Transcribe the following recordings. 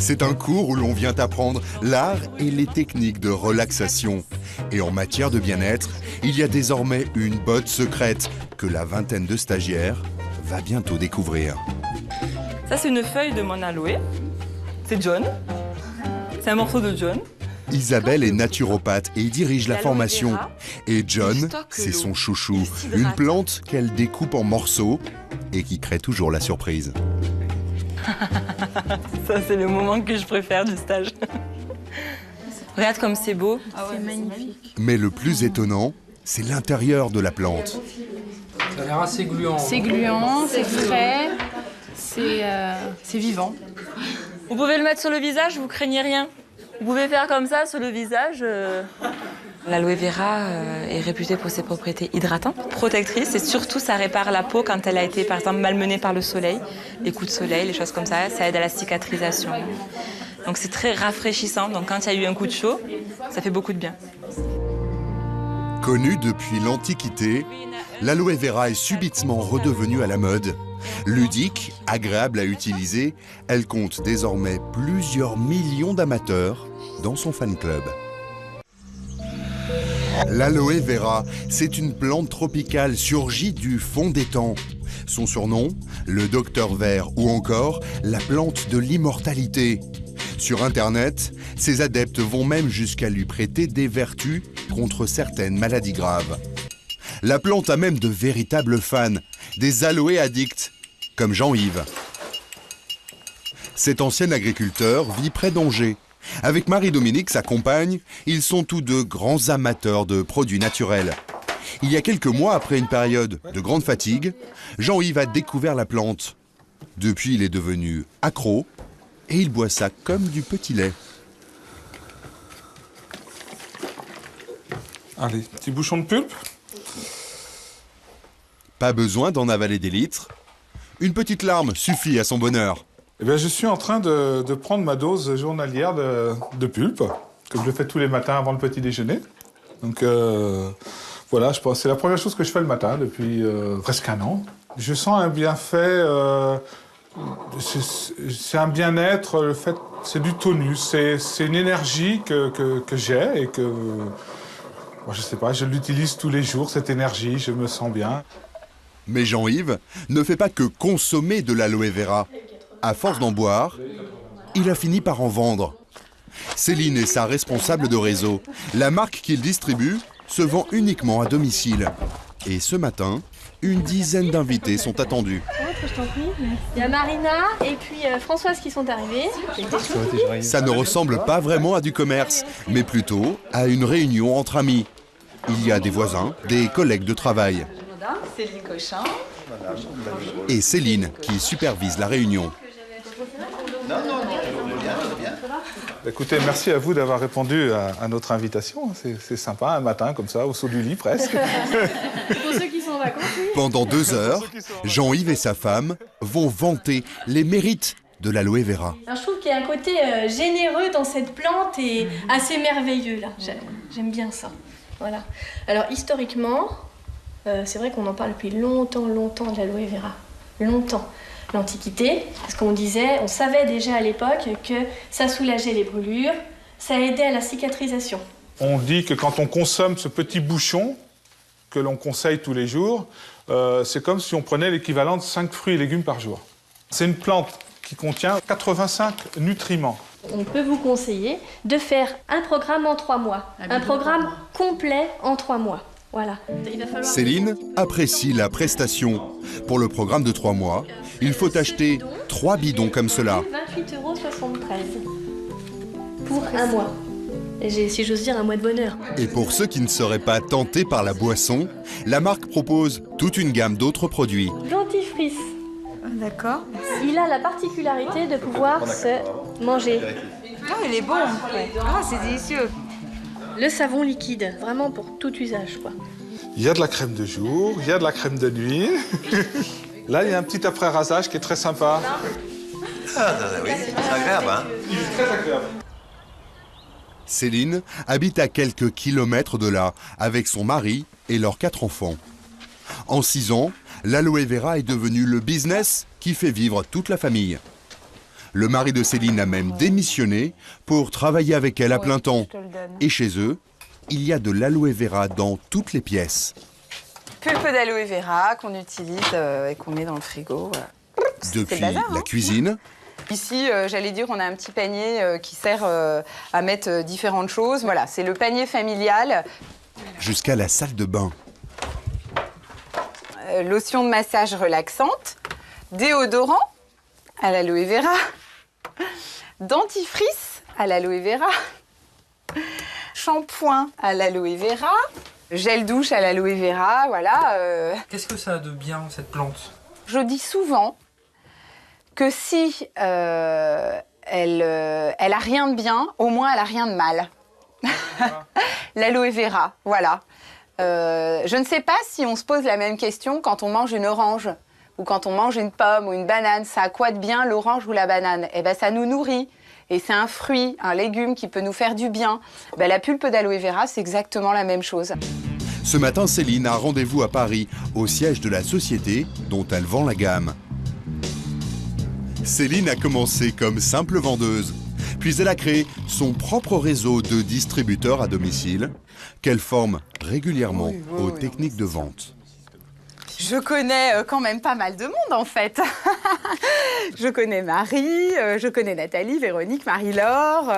C'est un cours où l'on vient apprendre l'art et les techniques de relaxation. Et en matière de bien-être, il y a désormais une botte secrète que la vingtaine de stagiaires va bientôt découvrir. Ça, c'est une feuille de mon aloe. C'est John. C'est un morceau de John. Isabelle est naturopathe et dirige la formation. Et John, c'est son chouchou, une plante qu'elle découpe en morceaux et qui crée toujours la surprise. Ça, c'est le moment que je préfère du stage. Regarde comme c'est beau. C'est magnifique. Mais le plus étonnant, c'est l'intérieur de la plante. Ça a l'air assez gluant. C'est gluant, c'est frais, c'est vivant. Vous pouvez le mettre sur le visage, vous craignez rien. Vous pouvez faire comme ça sur le visage. L'aloe vera est réputée pour ses propriétés hydratantes, protectrices, et surtout ça répare la peau quand elle a été par exemple malmenée par le soleil, les coups de soleil, les choses comme ça aide à la cicatrisation. Donc c'est très rafraîchissant, donc quand il y a eu un coup de chaud, ça fait beaucoup de bien. Connue depuis l'Antiquité, l'aloe vera est subitement redevenue à la mode. Ludique, agréable à utiliser, elle compte désormais plusieurs millions d'amateurs dans son fan club. L'aloe vera, c'est une plante tropicale surgie du fond des temps. Son surnom, le docteur vert ou encore la plante de l'immortalité. Sur Internet, ses adeptes vont même jusqu'à lui prêter des vertus contre certaines maladies graves. La plante a même de véritables fans, des aloe addicts, comme Jean-Yves. Cet ancien agriculteur vit près d'Angers. Avec Marie-Dominique, sa compagne, ils sont tous deux grands amateurs de produits naturels. Il y a quelques mois, après une période de grande fatigue, Jean-Yves a découvert la plante. Depuis, il est devenu accro et il boit ça comme du petit lait. Allez, petit bouchon de pulpe. Pas besoin d'en avaler des litres. Une petite larme suffit à son bonheur. Eh bien, je suis en train de prendre ma dose journalière de pulpe, comme je le fais tous les matins avant le petit déjeuner. Donc voilà, je pense que c'est la première chose que je fais le matin depuis presque un an. Je sens un bienfait, c'est un bien-être, le fait, c'est du tonus, c'est une énergie que j'ai et que, moi, je sais pas, je l'utilise tous les jours, cette énergie, je me sens bien. Mais Jean-Yves ne fait pas que consommer de l'aloe vera. À force d'en boire, il a fini par en vendre. Céline est sa responsable de réseau. La marque qu'il distribue se vend uniquement à domicile. Et ce matin, une dizaine d'invités sont attendus. Il y a Marina et puis Françoise qui sont arrivées. Ça ne ressemble pas vraiment à du commerce, mais plutôt à une réunion entre amis. Il y a des voisins, des collègues de travail. Céline Cochin. Et Céline qui supervise la réunion. Écoutez, merci à vous d'avoir répondu à notre invitation. C'est sympa, un matin comme ça, au saut du lit presque. Pour ceux qui sont en vacances, oui. Pendant 2 heures, Jean-Yves et sa femme vont vanter les mérites de l'aloe vera. Alors, je trouve qu'il y a un côté généreux dans cette plante et assez merveilleux là. J'aime bien ça. Voilà. Alors historiquement, c'est vrai qu'on en parle depuis longtemps de l'aloe vera. Longtemps. L'Antiquité, parce qu'on disait, on savait déjà à l'époque que ça soulageait les brûlures, ça aidait à la cicatrisation. On dit que quand on consomme ce petit bouchon, que l'on conseille tous les jours, c'est comme si on prenait l'équivalent de 5 fruits et légumes par jour. C'est une plante qui contient 85 nutriments. On peut vous conseiller de faire un programme en 3 mois, un programme complet en 3 mois. Voilà. Céline apprécie la prestation. Pour le programme de 3 mois, il faut acheter 3 bidons comme cela. 28,73 € pour un mois. Et si j'ose dire, un mois de bonheur. Et pour ceux qui ne seraient pas tentés par la boisson, la marque propose toute une gamme d'autres produits. Dentifrice. D'accord. Il a la particularité de pouvoir se manger. Ah, il est bon. Ah, c'est délicieux. Le savon liquide, vraiment pour tout usage, quoi. Il y a de la crème de jour, il y a de la crème de nuit. Là, il y a un petit après-rasage qui est très sympa. Ah, oui, c'est agréable, hein? Il est très agréable. Céline habite à quelques kilomètres de là, avec son mari et leurs 4 enfants. En 6 ans, l'aloe vera est devenu le business qui fait vivre toute la famille. Le mari de Céline a même démissionné pour travailler avec elle à plein temps. Et chez eux, il y a de l'aloe vera dans toutes les pièces. Pulpe d'aloe vera qu'on utilise et qu'on met dans le frigo. Depuis bazar, la cuisine, Ici, j'allais dire, on a un petit panier qui sert à mettre différentes choses. Voilà, c'est le panier familial. jusqu'à la salle de bain. Lotion de massage relaxante, déodorant à l'aloe vera, dentifrice à l'aloe vera, shampoing à l'aloe vera, gel douche à l'aloe vera, voilà. Qu'est-ce que ça a de bien, cette plante? Je dis souvent que si elle a rien de bien, au moins elle a rien de mal. L'aloe vera, voilà. Je ne sais pas si on se pose la même question quand on mange une orange ou quand on mange une pomme ou une banane. Ça a quoi de bien l'orange ou la banane? Eh bien, ça nous nourrit. Et c'est un fruit, un légume qui peut nous faire du bien. Ben, la pulpe d'aloe vera, c'est exactement la même chose. Ce matin, Céline a rendez-vous à Paris, au siège de la société dont elle vend la gamme. Céline a commencé comme simple vendeuse, puis elle a créé son propre réseau de distributeurs à domicile qu'elle forme régulièrement aux techniques de vente. Je connais quand même pas mal de monde, en fait. Je connais Marie, je connais Nathalie, Véronique, Marie-Laure,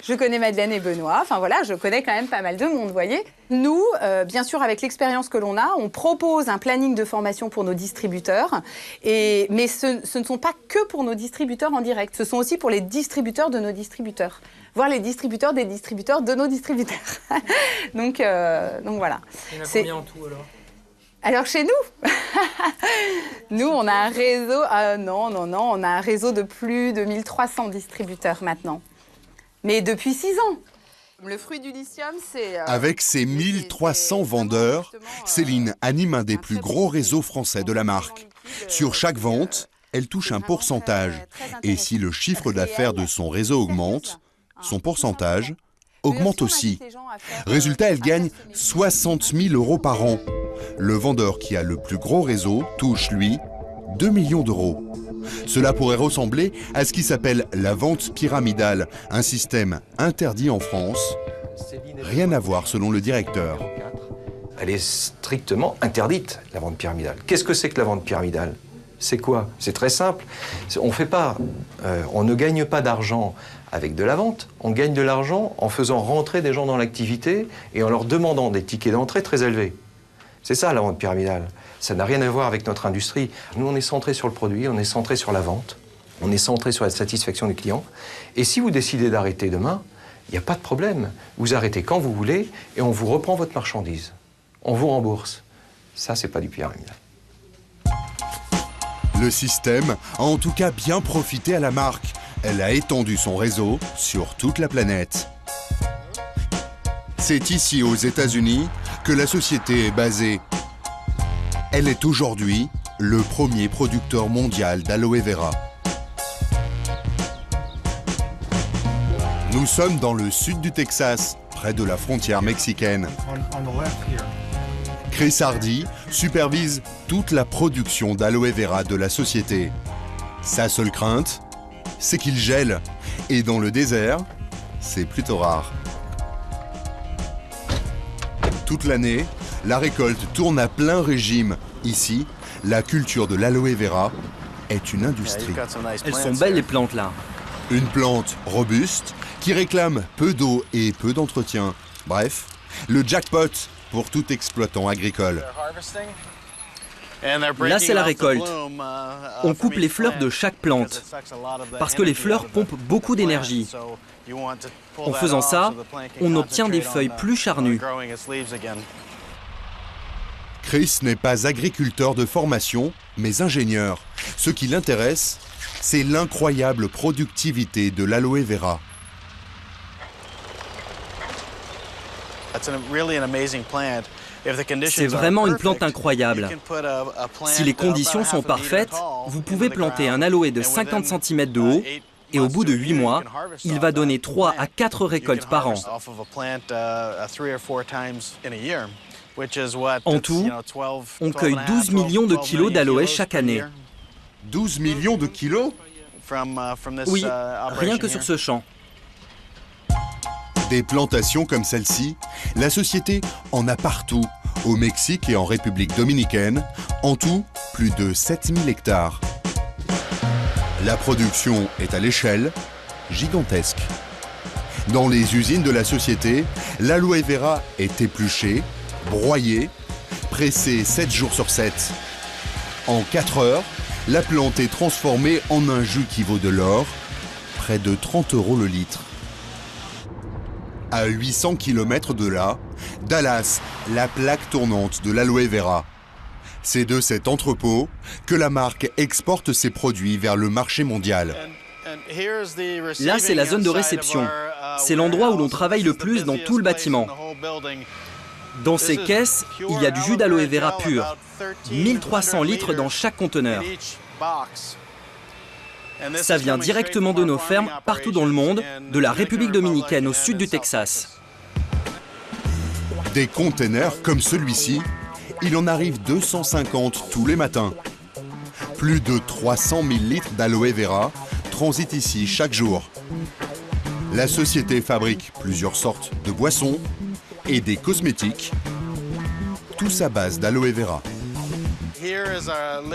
je connais Madeleine et Benoît. Enfin voilà, je connais quand même pas mal de monde, vous voyez. Nous, bien sûr, avec l'expérience que l'on a, on propose un planning de formation pour nos distributeurs. Mais ce ne sont pas que pour nos distributeurs en direct. Ce sont aussi pour les distributeurs de nos distributeurs. Voire les distributeurs des distributeurs de nos distributeurs. donc voilà. Il y en a combien en tout, alors? Alors chez nous, nous on a un réseau, on a un réseau de plus de 1300 distributeurs maintenant. Mais depuis 6 ans. Le fruit du lithium, c'est... Avec ses 1300 vendeurs, Céline anime un des plus gros réseaux français de la marque. Sur chaque vente, elle touche un pourcentage. Et si le chiffre d'affaires de son réseau augmente, son pourcentage augmente aussi. Résultat, elle gagne 60 000 € par an. Le vendeur qui a le plus gros réseau touche, lui, 2 millions d'euros. Cela pourrait ressembler à ce qui s'appelle la vente pyramidale, un système interdit en France. Rien à voir selon le directeur. Elle est strictement interdite, la vente pyramidale. Qu'est-ce que c'est que la vente pyramidale? C'est quoi? C'est très simple. On ne gagne pas d'argent avec de la vente. On gagne de l'argent en faisant rentrer des gens dans l'activité et en leur demandant des tickets d'entrée très élevés. C'est ça la vente pyramidale. Ça n'a rien à voir avec notre industrie. Nous, on est centré sur le produit, on est centré sur la vente, on est centré sur la satisfaction du client. Et si vous décidez d'arrêter demain, il n'y a pas de problème. Vous arrêtez quand vous voulez et on vous reprend votre marchandise. On vous rembourse. Ça, c'est pas du pyramidal. Le système a en tout cas bien profité à la marque. Elle a étendu son réseau sur toute la planète. C'est ici, aux États-Unis, que la société est basée. Elle est aujourd'hui le premier producteur mondial d'aloe vera. Nous sommes dans le sud du Texas, près de la frontière mexicaine. Chris Hardy supervise toute la production d'aloe vera de la société. Sa seule crainte, c'est qu'il gèle. Et dans le désert, c'est plutôt rare. Toute l'année, la récolte tourne à plein régime. Ici, la culture de l'aloe vera est une industrie. Elles sont belles les plantes là. Une plante robuste qui réclame peu d'eau et peu d'entretien. Bref, le jackpot pour tout exploitant agricole. Là c'est la récolte. On coupe les fleurs de chaque plante parce que les fleurs pompent beaucoup d'énergie. En faisant ça, on obtient des feuilles plus charnues. Chris n'est pas agriculteur de formation, mais ingénieur. Ce qui l'intéresse, c'est l'incroyable productivité de l'aloe vera. C'est vraiment une plante incroyable. Si les conditions sont parfaites, vous pouvez planter un aloe de 50 cm de haut et au bout de 8 mois, il va donner 3 à 4 récoltes par an. En tout, on cueille 12 millions de kilos d'aloe chaque année. 12 millions de kilos? Oui, rien que sur ce champ. Des plantations comme celle-ci, la société en a partout, au Mexique et en République dominicaine, en tout plus de 7000 hectares. La production est à l'échelle gigantesque. Dans les usines de la société, l'aloe vera est épluché, broyé, pressé 7 jours sur 7. En 4 heures, la plante est transformée en un jus qui vaut de l'or, près de 30 € le litre. À 800 km de là, Dallas, la plaque tournante de l'aloe vera. C'est de cet entrepôt que la marque exporte ses produits vers le marché mondial. Là, c'est la zone de réception. C'est l'endroit où l'on travaille le plus dans tout le bâtiment. Dans ces caisses, il y a du jus d'aloe vera pur. 1300 litres dans chaque conteneur. Ça vient directement de nos fermes partout dans le monde, de la République dominicaine au sud du Texas. Des containers comme celui-ci, il en arrive 250 tous les matins. Plus de 300 000 litres d'aloe vera transitent ici chaque jour. La société fabrique plusieurs sortes de boissons et des cosmétiques, tous à base d'aloe vera.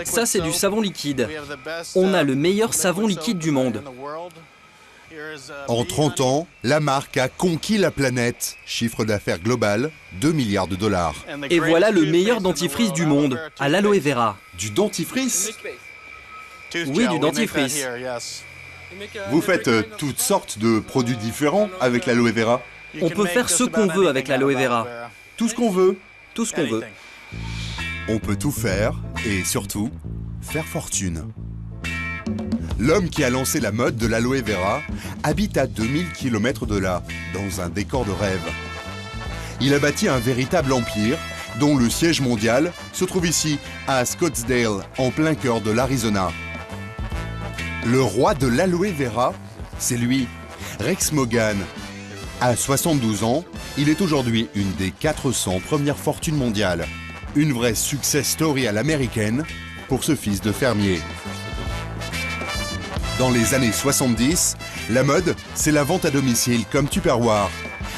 Ça, c'est du savon liquide. On a le meilleur savon liquide du monde. En 30 ans, la marque a conquis la planète. Chiffre d'affaires global, 2 milliards de dollars. Et voilà le meilleur dentifrice du monde, à l'aloe vera. Du dentifrice? Oui, du dentifrice. Vous faites toutes sortes de produits différents avec l'aloe vera? On peut faire ce qu'on veut avec l'aloe vera. Tout ce qu'on veut? Tout ce qu'on veut. On peut tout faire et surtout, faire fortune. L'homme qui a lancé la mode de l'aloe vera habite à 2000 km de là, dans un décor de rêve. Il a bâti un véritable empire, dont le siège mondial se trouve ici, à Scottsdale, en plein cœur de l'Arizona. Le roi de l'aloe vera, c'est lui, Rex Morgan. À 72 ans, il est aujourd'hui une des 400 premières fortunes mondiales. Une vraie success story à l'américaine pour ce fils de fermier. Dans les années 70, la mode, c'est la vente à domicile comme Tupperware.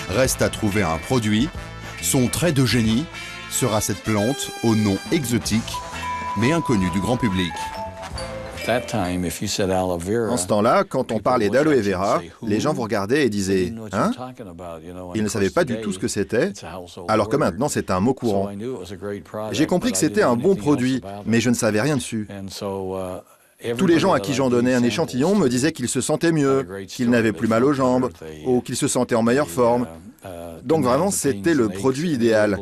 Reste à trouver un produit. Son trait de génie sera cette plante au nom exotique, mais inconnue du grand public. En ce temps-là, quand on parlait d'aloe vera, les gens vous regardaient et disaient « Hein ?» Ils ne savaient pas du tout ce que c'était, alors que maintenant c'est un mot courant. J'ai compris que c'était un bon produit, mais je ne savais rien dessus. Tous les gens à qui j'en donnais un échantillon me disaient qu'ils se sentaient mieux, qu'ils n'avaient plus mal aux jambes, ou qu'ils se sentaient en meilleure forme. Donc vraiment, c'était le produit idéal.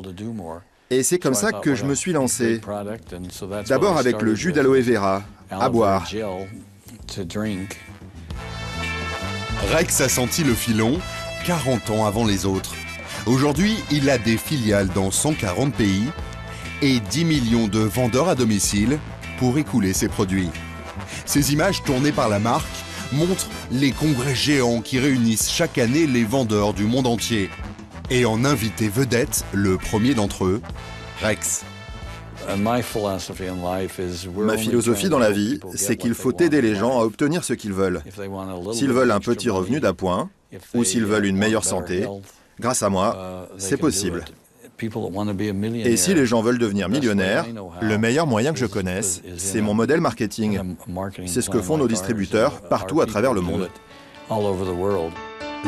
Et c'est comme ça que je me suis lancé. D'abord avec le jus d'aloe vera, à boire. Rex a senti le filon 40 ans avant les autres. Aujourd'hui, il a des filiales dans 140 pays et 10 millions de vendeurs à domicile pour écouler ses produits. Ces images tournées par la marque montrent les congrès géants qui réunissent chaque année les vendeurs du monde entier. Et en invité vedette, le premier d'entre eux, Rex. Ma philosophie dans la vie, c'est qu'il faut aider les gens à obtenir ce qu'ils veulent. S'ils veulent un petit revenu d'appoint, ou s'ils veulent une meilleure santé, grâce à moi, c'est possible. Et si les gens veulent devenir millionnaires, le meilleur moyen que je connaisse, c'est mon modèle marketing. C'est ce que font nos distributeurs partout à travers le monde.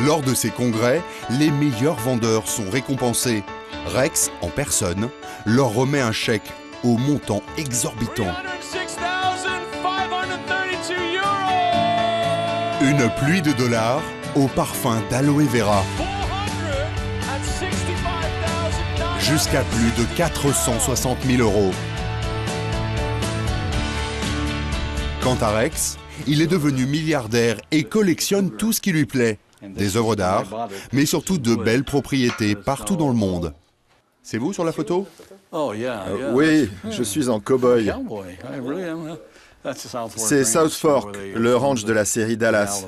Lors de ces congrès, les meilleurs vendeurs sont récompensés. Rex, en personne, leur remet un chèque au montant exorbitant. Une pluie de dollars au parfum d'aloe vera. Jusqu'à plus de 460 000 €. Quant à Rex, il est devenu milliardaire et collectionne tout ce qui lui plaît. Des œuvres d'art, mais surtout de belles propriétés partout dans le monde. C'est vous sur la photo? Oui, je suis en cow-boy. C'est South Fork, le ranch de la série Dallas.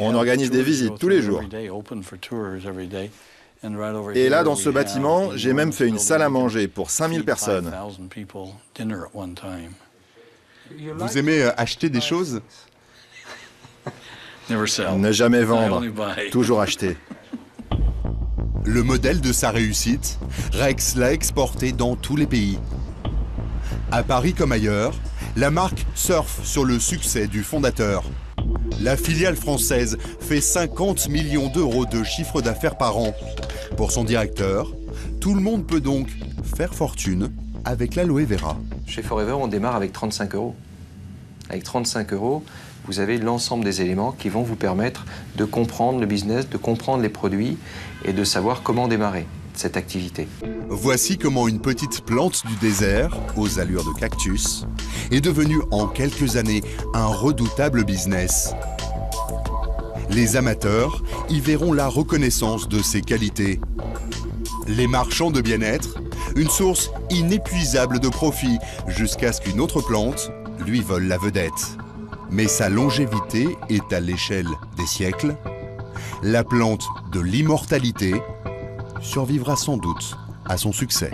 On organise des visites tous les jours. Et là, dans ce bâtiment, j'ai même fait une salle à manger pour 5000 personnes. Vous aimez acheter des choses? Ne jamais vendre, toujours acheter. Le modèle de sa réussite, Rex l'a exporté dans tous les pays. À Paris comme ailleurs, la marque surfe sur le succès du fondateur. La filiale française fait 50 millions d'euros de chiffre d'affaires par an. Pour son directeur, tout le monde peut donc faire fortune avec l'aloe vera. Chez Forever, on démarre avec 35 €. Avec 35 €, vous avez l'ensemble des éléments qui vont vous permettre de comprendre le business, de comprendre les produits et de savoir comment démarrer cette activité. Voici comment une petite plante du désert, aux allures de cactus, est devenue en quelques années un redoutable business. Les amateurs y verront la reconnaissance de ses qualités. Les marchands de bien-être, une source inépuisable de profit jusqu'à ce qu'une autre plante lui vole la vedette. Mais sa longévité est à l'échelle des siècles. La plante de l'immortalité survivra sans doute à son succès.